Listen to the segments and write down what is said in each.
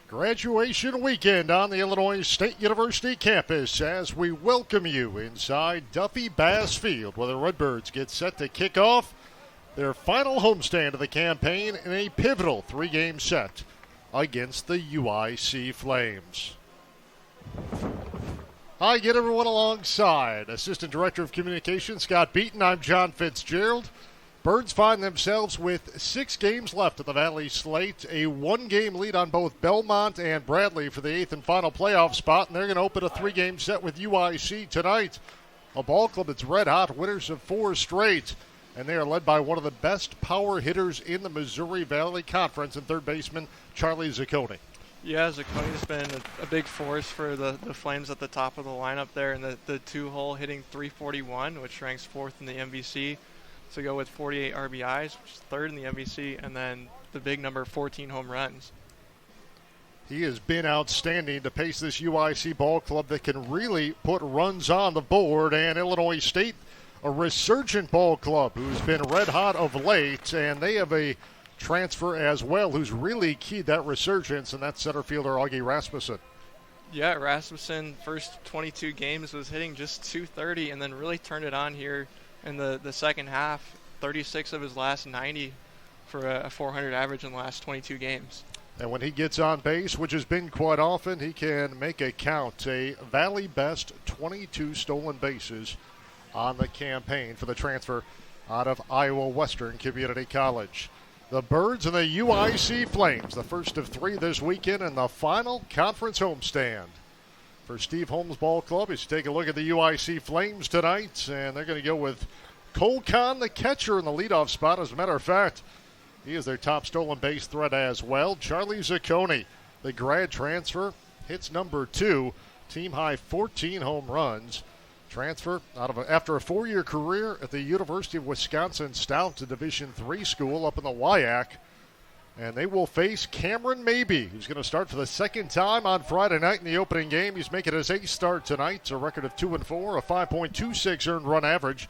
Graduation weekend on the Illinois State University campus as we welcome you inside Duffy Bass Field, where the Redbirds get set to kick off their final homestand of the campaign in a pivotal three-game set against the UIC Flames. Hi, get everyone alongside Assistant Director of Communications Scott Beaton. I'm John Fitzgerald. Birds find themselves with 6 games left of the Valley slate, a 1-game lead on both Belmont and Bradley for the 8th and final playoff spot, and they're going to open a 3-game set with UIC tonight. A ball club that's red hot, winners of 4 straight, and they are led by one of the best power hitters in the Missouri Valley Conference and third baseman Charlie Zaccone. Yeah, Zaccone's been a big force for the Flames at the top of the lineup there in the 2-hole, hitting .341, which ranks 4th in the MVC. To go with 48 RBIs, which is 3rd in the MVC, and then the big number, 14 home runs. He has been outstanding to pace this UIC ball club that can really put runs on the board, and Illinois State, a resurgent ball club who's been red hot of late, and they have a transfer as well who's really keyed that resurgence, and that's center fielder Augie Rasmussen. Yeah, Rasmussen, first 22 games was hitting just .230 and then really turned it on here in the second half. 36 of his last 90 for a 400 average in the last 22 games. And when he gets on base, which has been quite often, he can make a count. A Valley best 22 stolen bases on the campaign for the transfer out of Iowa Western Community College. The Birds and the UIC Flames, the first of 3 this weekend and the final conference homestand for Steve Holmes Ball Club. Is take a look at the UIC Flames tonight, and they're going to go with Cole Kahn, the catcher, in the leadoff spot. As a matter of fact, he is their top stolen base threat as well. Charlie Zaccone, the grad transfer, hits number 2, team high 14 home runs. Transfer after a 4-year career at the University of Wisconsin Stout, a Division III school up in the WIAC. And they will face Cameron Mabey, who's going to start for the second time on Friday night in the opening game. He's making his 8th start tonight, a record of 2-4, a 5.26 earned run average,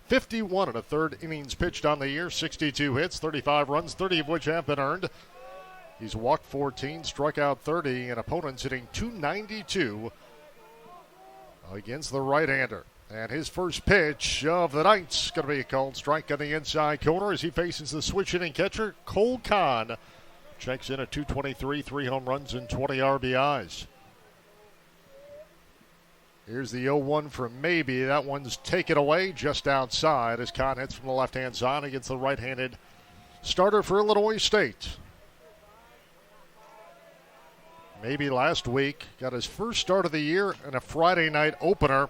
51 and a third innings pitched on the year, 62 hits, 35 runs, 30 of which have been earned. He's walked 14, struck out 30, and opponents hitting .292 against the right-hander. And his first pitch of the night's going to be a called strike on the inside corner as he faces the switch-hitting catcher, Cole Kahn. Checks in at .223, 3 home runs and 20 RBIs. Here's the 0-1 from Mabey. That one's taken away just outside as Kahn hits from the left-hand side against the right-handed starter for Illinois State. Mabey last week got his first start of the year in a Friday night opener.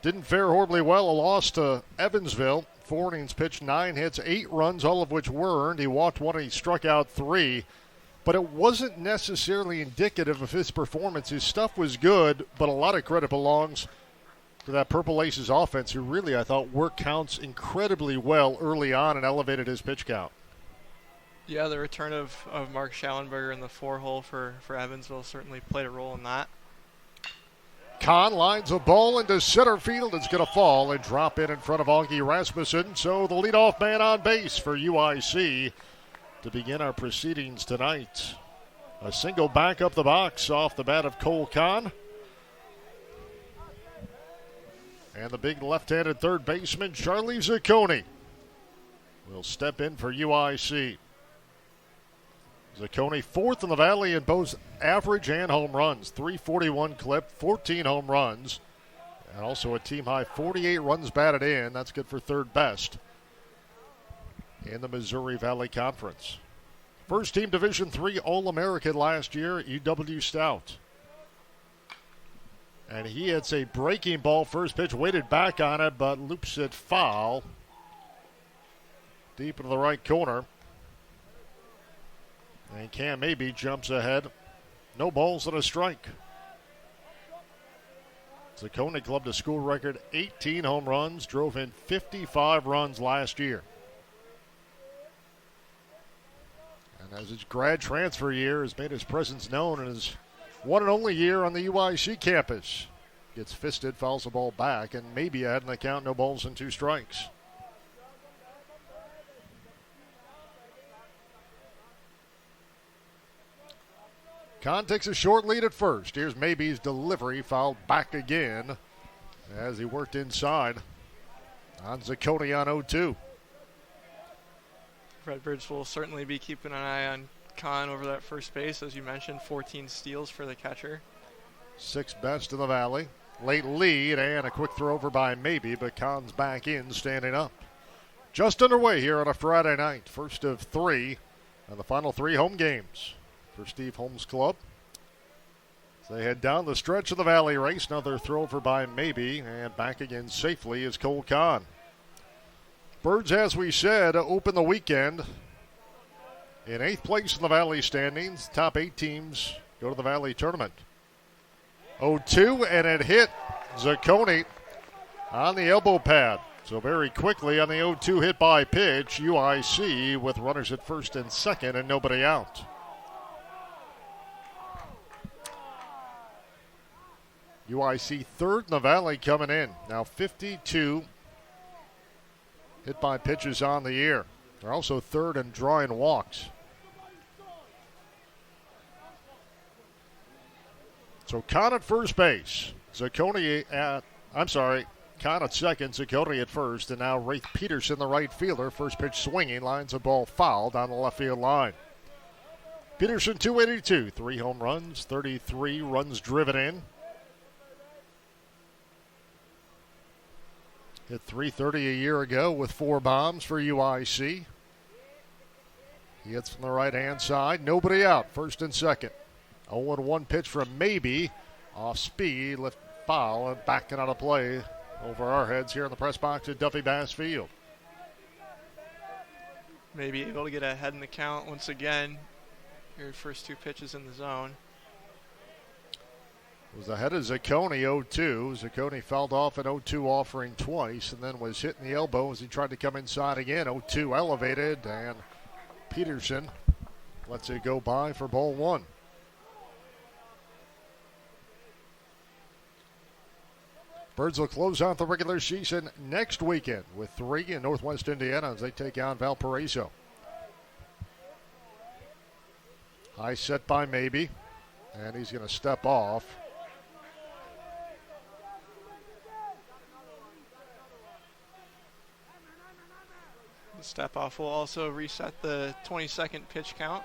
Didn't fare horribly well. A loss to Evansville. 4 innings pitched, 9 hits, 8 runs, all of which were earned. He walked 1 and he struck out 3. But it wasn't necessarily indicative of his performance. His stuff was good, but a lot of credit belongs to that Purple Aces offense, who really, I thought, worked counts incredibly well early on and elevated his pitch count. Yeah, the return of Mark Schallenberger in the 4-hole for Evansville certainly played a role in that. Kahn lines a ball into center field. It's going to fall and drop in front of Augie Rasmussen. So the leadoff man on base for UIC to begin our proceedings tonight. A single back up the box off the bat of Cole Kahn. And the big left-handed third baseman, Charlie Zaccone, will step in for UIC. Zaccone 4th in the Valley in both average and home runs. .341 clip, 14 home runs, and also a team-high 48 runs batted in. That's good for third best in the Missouri Valley Conference. First team Division III All-American last year at UW Stout. And he hits a breaking ball. First pitch, weighted back on it, but loops it foul. Deep into the right corner. And Cam Mabey jumps ahead. No balls and a strike. Zaccone clubbed a school record 18 home runs, drove in 55 runs last year. And as his grad transfer year has made his presence known in his one and only year on the UIC campus. Gets fisted, fouls the ball back, and Mabey ahead in the count, no balls and 2 strikes. Kahn takes a short lead at first. Here's Maybe's delivery, fouled back again as he worked inside on Zaccone on 0-2. Redbirds will certainly be keeping an eye on Kahn over that first base. As you mentioned, 14 steals for the catcher. 6th best in the Valley. Late lead and a quick throw over by Maybe, but Kahn's back in, standing up. Just underway here on a Friday night. First of 3 and the final 3 home games for Steve Holmes' club. As they head down the stretch of the Valley race. Another throw over by Maybe, and back again safely is Cole Kahn. Birds, as we said, open the weekend in 8th place in the Valley standings. Top 8 teams go to the Valley tournament. 0-2, and it hit Zaccone on the elbow pad. So very quickly on the 0-2 hit by pitch, UIC with runners at first and second and nobody out. UIC third in the Valley coming in. Now 52 hit by pitches on the year. They're also third in drawing walks. So Kahn at first base. Kahn at second, Zaccone at first, and now Wraith Peterson, the right fielder. First pitch swinging, lines a ball foul down the left field line. Peterson 282, 3 home runs, 33 runs driven in. Hit .330 a year ago with 4 bombs for UIC. He hits from the right-hand side. Nobody out, first and second. 0-1 pitch from Maybe. Off speed, lift foul, and backing out of play over our heads here in the press box at Duffy Bass Field. Maybe able to get ahead in the count once again. Your first 2 pitches in the zone. Was ahead of Zaccone 0-2. Zaccone fouled off an 0-2 offering twice and then was hitting the elbow as he tried to come inside again. 0-2 elevated, and Peterson lets it go by for ball 1. Birds will close out the regular season next weekend with 3 in Northwest Indiana as they take on Valparaiso. High set by Maybe, and he's going to step off. The step off will also reset the 20-second pitch clock.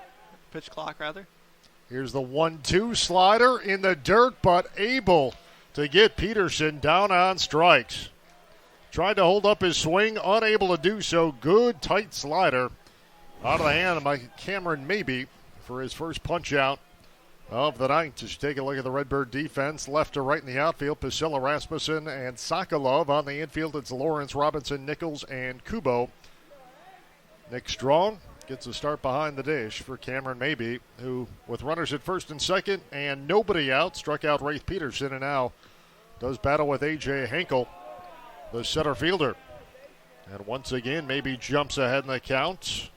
Here's the 1-2 slider in the dirt, but able to get Peterson down on strikes. Tried to hold up his swing, unable to do so. Good tight slider out of the hand by Cameron Maybe for his first punch out of the night. As you take a look at the Redbird defense, left to right in the outfield, Priscilla Rasmussen and Sokolov. On the infield, it's Lawrence Robinson, Nichols, and Kubo. Nick Strong gets a start behind the dish for Cameron Maybe, who, with runners at first and second and nobody out, struck out Wraith Peterson and now does battle with A.J. Henkel, the center fielder. And once again, Maybe jumps ahead in the count.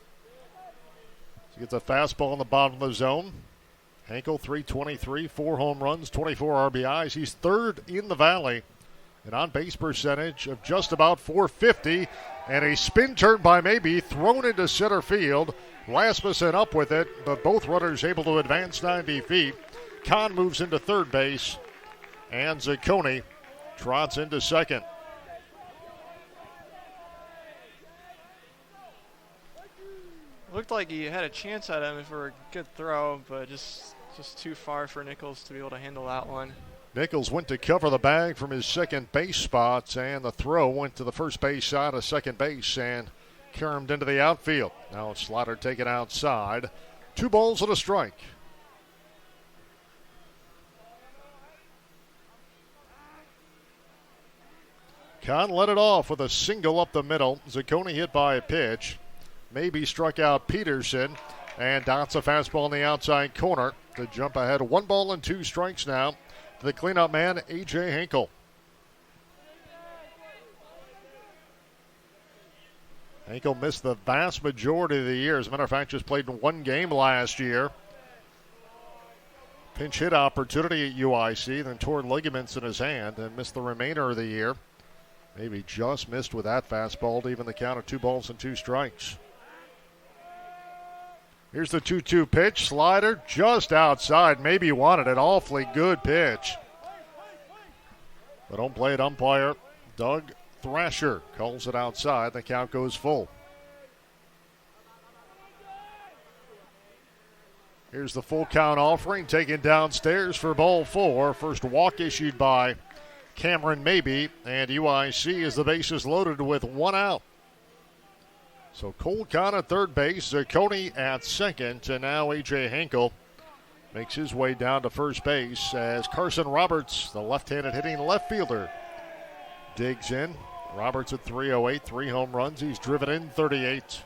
He gets a fastball in the bottom of the zone. Henkel, 323, 4 home runs, 24 RBIs. He's third in the Valley. An on-base percentage of just about .450. And a spin turn by Maybe, thrown into center field. Rasmussen up with it, but both runners able to advance 90 feet. Kahn moves into third base, and Zaccone trots into second. Looked like he had a chance at him for a good throw, but just too far for Nichols to be able to handle that one. Nichols went to cover the bag from his second base spots, and the throw went to the first base side of second base and caromed into the outfield. Now it's slider taken outside. 2 balls and a strike. Kahn let it off with a single up the middle. Zaccone hit by a pitch. Maybe struck out Peterson, and dots a fastball in the outside corner to jump ahead. 1 ball and 2 strikes now. The cleanup man, A.J. Henkel. Henkel missed the vast majority of the year. As a matter of fact, just played in 1 game last year. Pinch hit opportunity at UIC, then tore ligaments in his hand and missed the remainder of the year. Maybe just missed with that fastball to even the count of 2 balls and 2 strikes. Here's the 2-2 pitch. Slider just outside. Maybe wanted it. Awfully good pitch. But home plate umpire Doug Thrasher calls it outside. The count goes full. Here's the full count offering taken downstairs for ball 4. First walk issued by Cameron Maybe, and UIC is the bases loaded with 1 out. So Cole Kahn at third base, Zacconi at second, and now A.J. Henkel makes his way down to first base as Carson Roberts, the left-handed hitting left fielder, digs in. Roberts at 308, 3 home runs. He's driven in 38.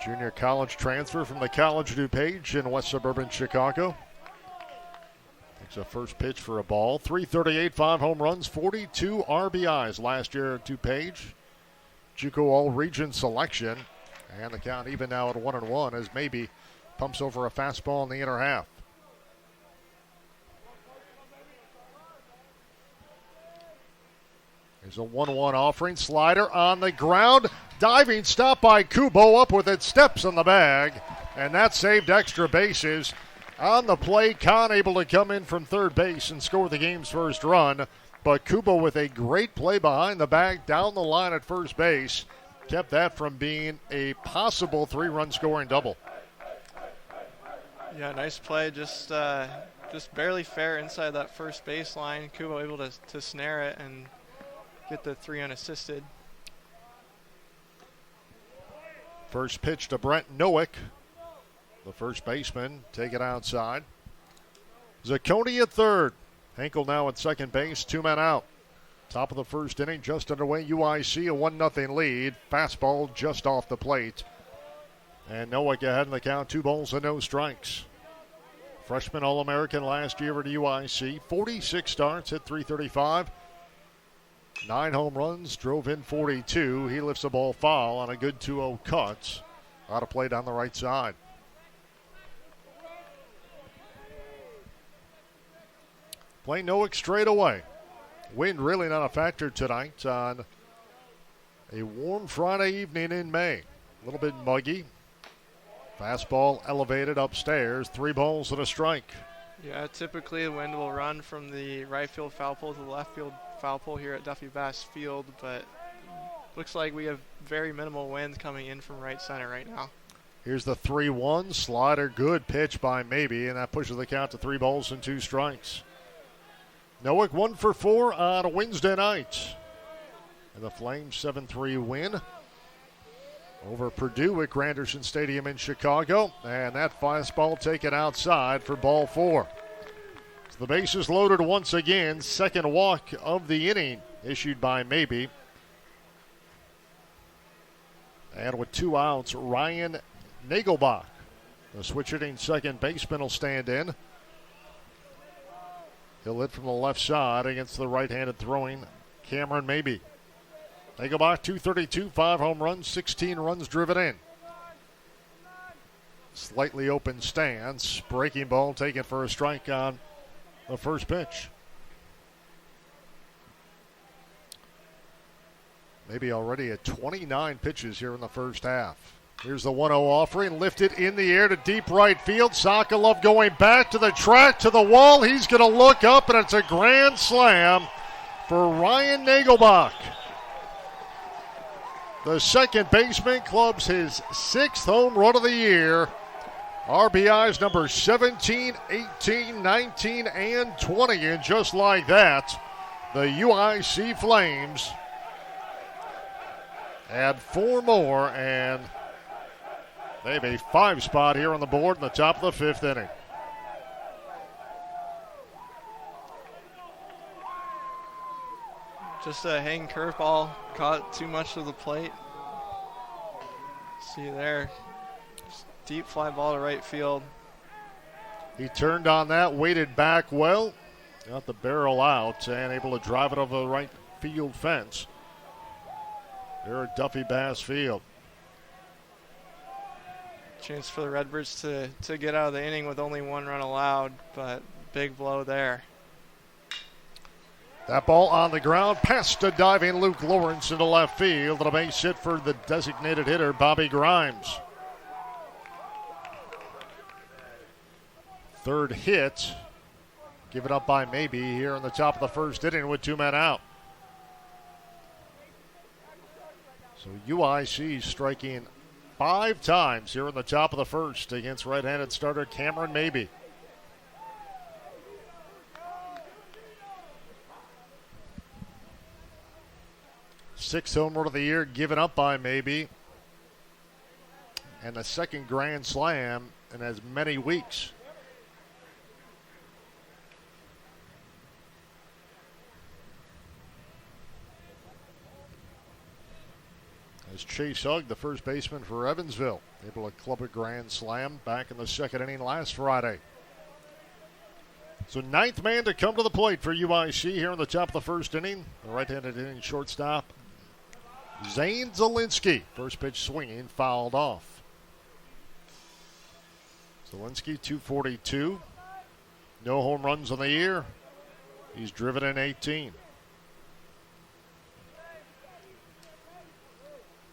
Junior college transfer from the College of DuPage in west suburban Chicago. Takes a first pitch for a ball. 338, 5 home runs, 42 RBIs last year at DuPage. JUCO All-Region selection. And the count even now at 1-1 as Maybe pumps over a fastball in the inner half. There's a 1-1 offering. Slider on the ground. Diving stop by Kubo, up with it, steps on the bag, and that saved extra bases. On the play, Kahn able to come in from third base and score the game's first run, but Kubo with a great play behind the bag down the line at first base kept that from being a possible 3-run scoring double. Yeah, nice play, just barely fair inside that first baseline. Kubo able to snare it and get the 3 unassisted. First pitch to Brent Nowick, the first baseman. Take it outside. Zacconi at third. Henkel now at second base. 2 men out. Top of the first inning, just underway. UIC a 1-0 lead. Fastball just off the plate. And Nowick ahead in the count. 2 balls and no strikes. Freshman All-American last year at UIC. 46 starts, hit .335. 9 home runs, drove in 42. He lifts the ball foul on a good 2-0 cut. Out of play down the right side. Playing Nowick straight away. Wind really not a factor tonight on a warm Friday evening in May. A little bit muggy. Fastball elevated upstairs. 3 balls and a strike. Yeah, typically the wind will run from the right field foul pole to the left field foul pole here at Duffy Bass Field, but looks like we have very minimal wind coming in from right center right now. Here's the 3-1 slider. Good pitch by Maybe, and that pushes the count to 3 balls and 2 strikes. Nowick 1 for 4 on a Wednesday night. And the Flames 7-3 win over Purdue at Granderson Stadium in Chicago. And that fastball taken outside for ball 4. So the bases loaded once again. Second walk of the inning issued by Maybe. And with 2 outs, Ryan Nagelbach, the switch hitting second baseman, will stand in. He'll hit from the left side against the right-handed throwing Cameron Maybe. Nagelbach, 232, 5 home runs, 16 runs driven in. Slightly open stance. Breaking ball taken for a strike on the first pitch. Maybe already at 29 pitches here in the first half. Here's the 1-0 offering, lifted in the air to deep right field. Sokolov going back to the track, to the wall. He's going to look up, and it's a grand slam for Ryan Nagelbach. The second baseman clubs his 6th home run of the year. RBIs number 17, 18, 19, and 20. And just like that, the UIC Flames add 4 more, and they have a 5 spot here on the board in the top of the 5th inning. Just a hanging curveball, caught too much of the plate. See there, just deep fly ball to right field. He turned on that, waited back well, got the barrel out, and able to drive it over the right field fence. There at Duffy Bass Field. Chance for the Redbirds to get out of the inning with only 1 run allowed, but big blow there. That ball on the ground, past a diving Luke Lawrence into left field, and a base hit for the designated hitter, Bobby Grimes. Third hit, given up by Maybe here in the top of the first inning with 2 men out. So UIC striking 5 times here in the top of the first against right-handed starter Cameron Maybe. Sixth home run of the year given up by Maybe, and the second grand slam in as many weeks. As Chase Hugg, the first baseman for Evansville, able to club a grand slam back in the second inning last Friday. So 9th man to come to the plate for UIC here in the top of the first inning. The right-handed inning shortstop, Zane Zielinski. First pitch swinging, fouled off. Zielinski, 242. No home runs on the year. He's driven in 18.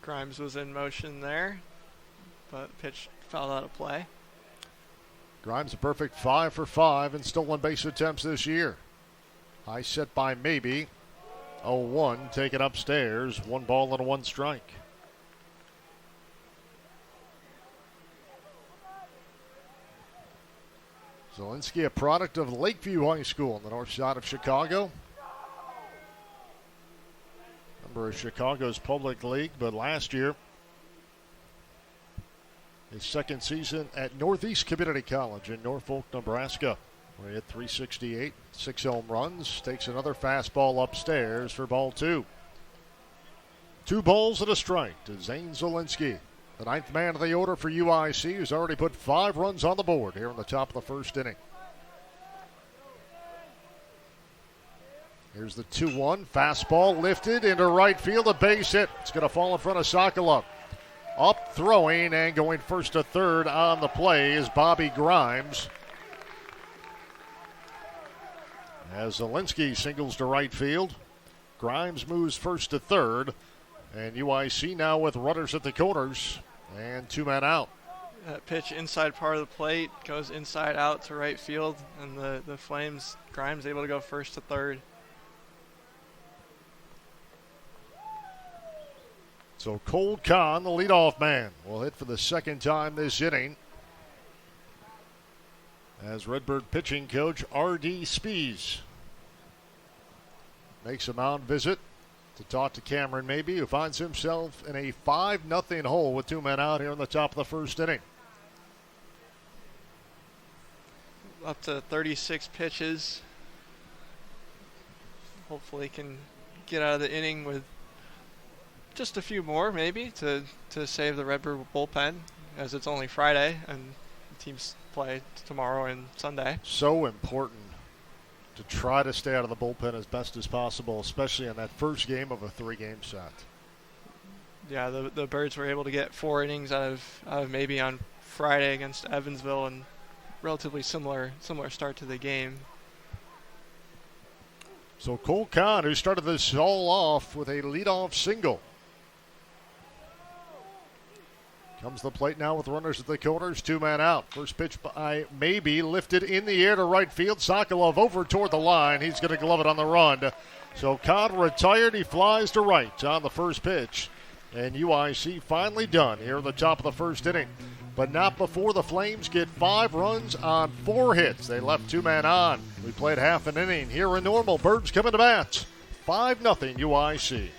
Grimes was in motion there, but pitch fouled out of play. Grimes a perfect 5 for 5 in stolen base attempts this year. High set by Maybe. 0-1 taken upstairs. 1 ball and a 1 strike. Zielinski, a product of Lakeview High School on the north side of Chicago. Member of Chicago's Public League, but last year, his second season at Northeast Community College in Norfolk, Nebraska, where he had 368, 6 home runs. Takes another fastball upstairs for ball 2. 2 balls and a strike to Zane Zielinski, the 9th man of the order for UIC, who's already put 5 runs on the board here in the top of the first inning. Here's the 2-1. Fastball lifted into right field. A base hit. It's going to fall in front of Sokolov. Up throwing and going first to third on the play is Bobby Grimes. As Zielinski singles to right field, Grimes moves first to third. And UIC now with runners at the corners and 2 men out. That pitch inside part of the plate goes inside out to right field, and the Flames, Grimes able to go first to third. So Cole Kahn, the leadoff man, will hit for the second time this inning, as Redbird pitching coach R.D. Spees makes a mound visit to talk to Cameron Maybe, who finds himself in a 5-0 hole with 2 men out here in the top of the first inning. Up to 36 pitches. Hopefully can get out of the inning with just a few more, maybe, to save the Redbird bullpen, as it's only Friday and the teams play tomorrow and Sunday. So important to try to stay out of the bullpen as best as possible, especially in that first game of a 3-game set. Yeah, the Birds were able to get 4 innings out of Maybe on Friday against Evansville, and relatively similar start to the game. So Cole Kahn, who started this all off with a leadoff single, comes to the plate now with runners at the corners, 2 men out. First pitch by Maybe, lifted in the air to right field. Sokolov over toward the line. He's going to glove it on the run. So Kahn retired. He flies to right on the first pitch. And UIC finally done here in the top of the first inning. But not before the Flames get 5 runs on 4 hits. They left 2 men on. We played half an inning here in Normal. Birds coming to bat. 5-0 UIC.